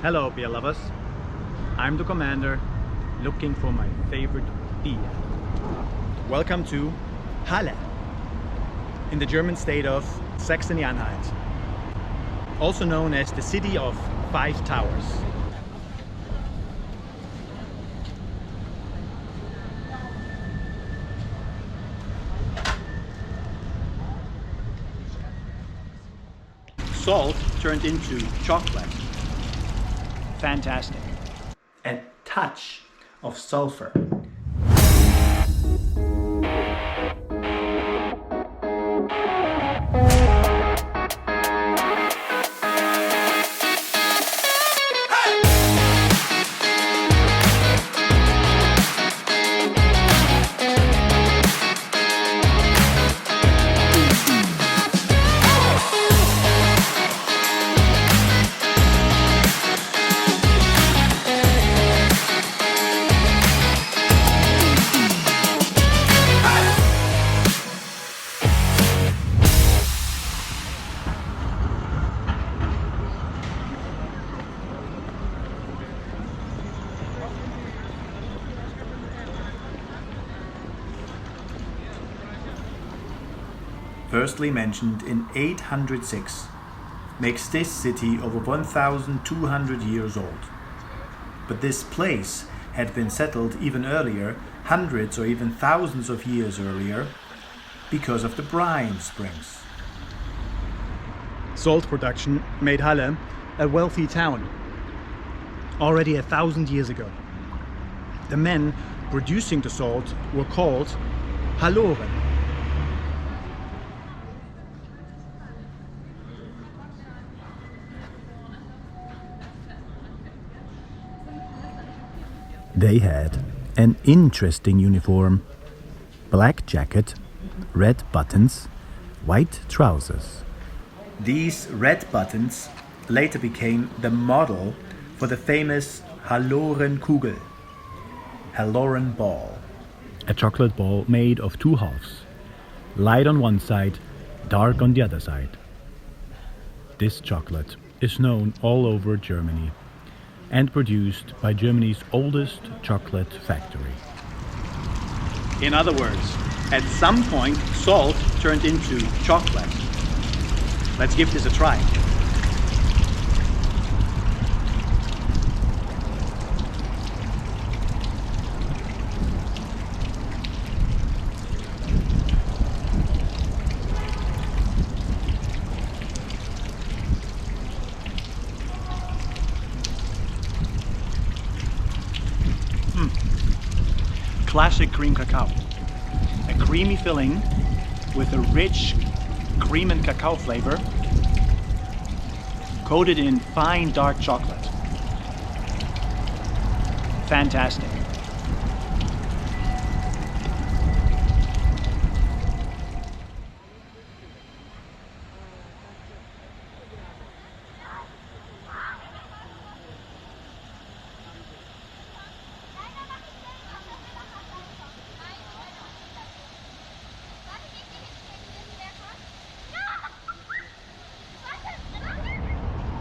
Hello beer lovers, I'm the commander looking for my favorite beer. Welcome to Halle in the German state of Saxony-Anhalt, also known as the City of Five Towers. Salt turned into chocolate. Fantastic. A touch of sulfur. Firstly mentioned in 806, makes this city over 1,200 years old. But this place had been settled even earlier, hundreds or even thousands of years earlier, because of the brine springs. Salt production made Halle a wealthy town already 1,000 years ago. The men producing the salt were called Halloren. They had an interesting uniform: black jacket, red buttons, white trousers. These red buttons later became the model for the famous Hallorenkugel, Halloren ball. A chocolate ball made of two halves, light on one side, dark on the other side. This chocolate is known all over Germany and produced by Germany's oldest chocolate factory. In other words, at some point salt turned into chocolate. Let's give this a try. Classic cream cacao. A creamy filling with a rich cream and cacao flavor, coated in fine dark chocolate. Fantastic.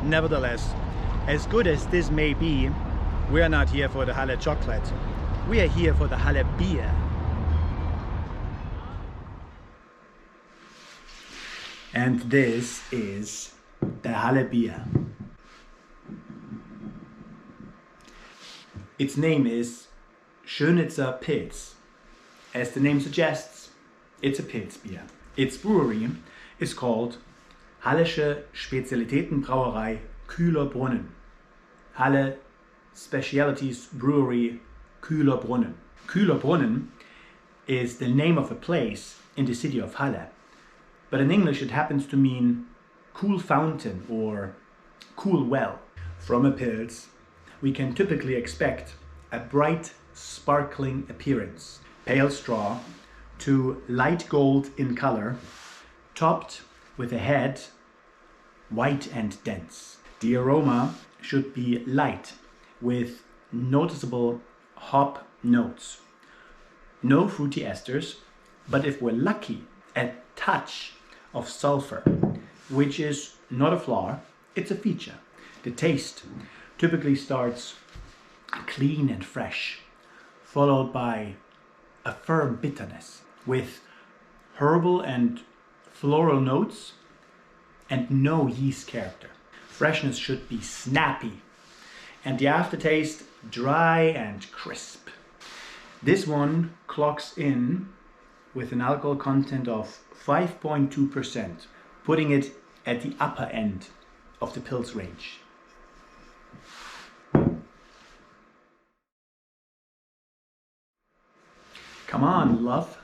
Nevertheless, as good as this may be, we are not here for the Halle chocolate. We are here for the Halle beer. And this is the Halle beer. Its name is Schönitzer Pils. As the name suggests, it's a Pils beer. Its brewery is called Hallesche Spezialitätenbrauerei Kühler Brunnen. Halle Specialities Brewery Kühler Brunnen. Kühler Brunnen is the name of a place in the city of Halle, but in English it happens to mean cool fountain or cool well. From a Pils, we can typically expect a bright, sparkling appearance, pale straw to light gold in color, topped with a head white and dense. The aroma should be light with noticeable hop notes. No fruity esters, but if we're lucky, a touch of sulfur, which is not a flaw, it's a feature. The taste typically starts clean and fresh, followed by a firm bitterness with herbal and floral notes and no yeast character. Freshness should be snappy and the aftertaste dry and crisp. This one clocks in with an alcohol content of 5.2%, putting it at the upper end of the Pils range. Come on, love.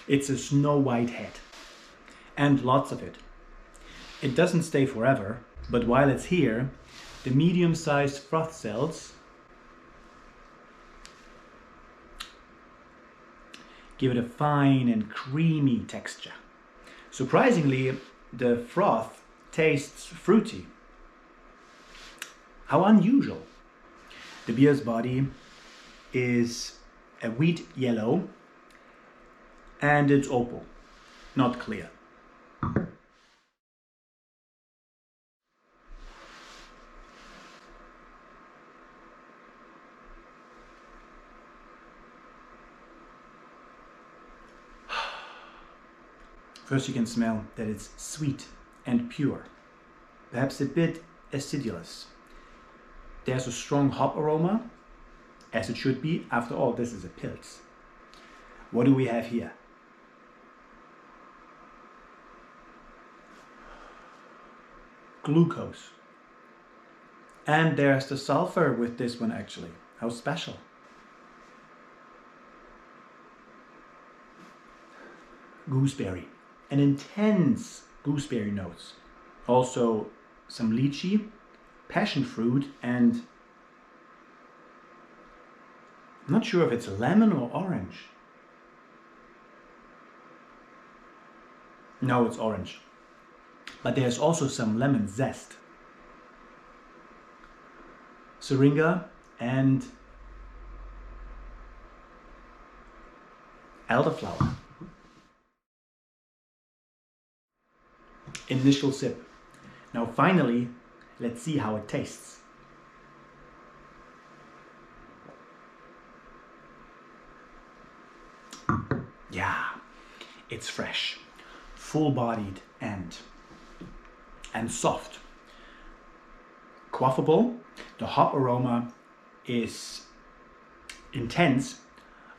It's a snow white head, and lots of it. It doesn't stay forever, but while it's here, the medium-sized froth cells give it a fine and creamy texture. Surprisingly, the froth tastes fruity. How unusual. The beer's body is a wheat yellow and it's opal, not clear. First you can smell that it's sweet and pure, perhaps a bit acidulous. There's a strong hop aroma, as it should be. After all, this is a Pils. What do we have here? Glucose. And there's the sulfur with this one actually. How special. Gooseberry. An intense gooseberry notes. Also some lychee, passion fruit, and I'm not sure if it's lemon or orange. No, it's orange. But there's also some lemon zest. Syringa and elderflower. Initial sip. Now finally, let's see how it tastes. Yeah, it's fresh, full-bodied and soft. Quaffable. The hop aroma is intense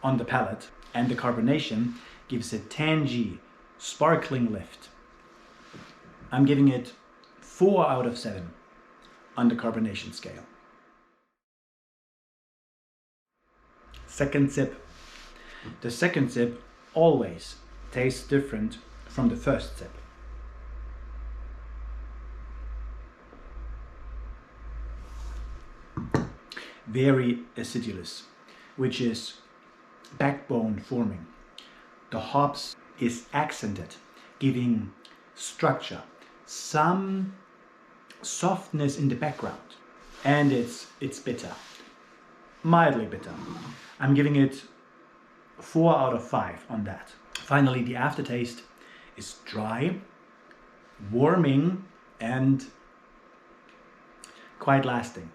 on the palate and the carbonation gives a tangy, sparkling lift. I'm giving it 4 out of 7 on the carbonation scale. Second sip. The second sip always tastes different from the first sip. Very acidulous, which is backbone forming. The hops is accented, giving structure, some softness in the background, and it's bitter, mildly bitter. I'm giving it 4 out of 5 on that. Finally, the aftertaste is dry, warming, and quite lasting,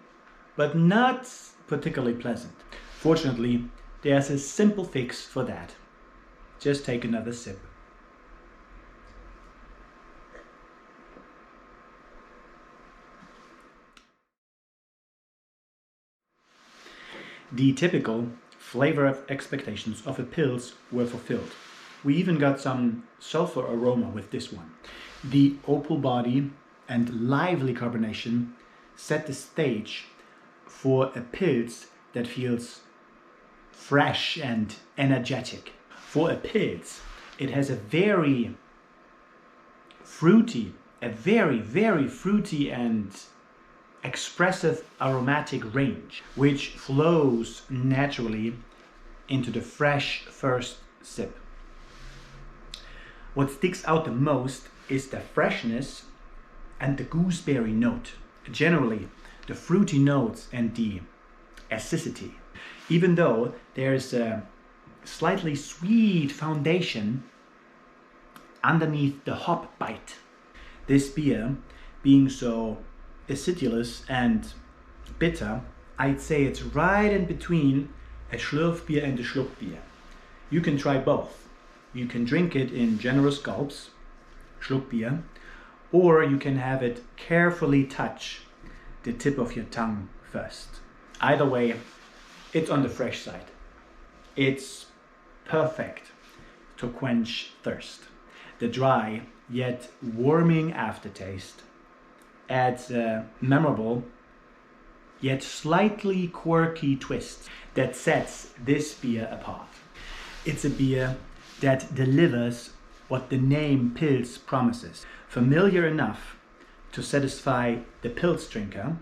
but not particularly pleasant. Fortunately, there's a simple fix for that. Just take another sip. The typical flavor expectations of a Pils were fulfilled. We even got some sulfur aroma with this one. The opal body and lively carbonation set the stage for a Pils that feels fresh and energetic. For a Pils, it has a very fruity a very, very fruity and expressive aromatic range, which flows naturally into the fresh first sip. What sticks out the most is the freshness and the gooseberry note. Generally, the fruity notes and the acidity. Even though there's a slightly sweet foundation underneath the hop bite. This beer, being so acidulous and bitter, I'd say it's right in between a Schlürfbier and a Schluckbier. You can try both. You can drink it in generous gulps, Schluckbier, or you can have it carefully touch the tip of your tongue first. Either way, it's on the fresh side. It's perfect to quench thirst. The dry yet warming aftertaste adds a memorable yet slightly quirky twist that sets this beer apart. It's a beer that delivers what the name Pils promises. Familiar enough to satisfy the Pils drinker,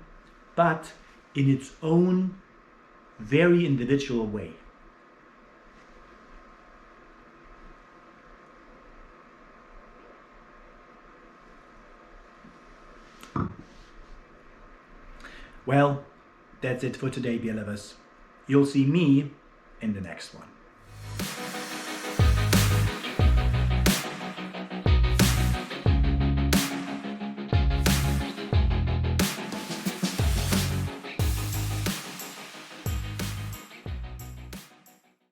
but in its own very individual way. Well, that's it for today, beer lovers. You'll see me in the next one.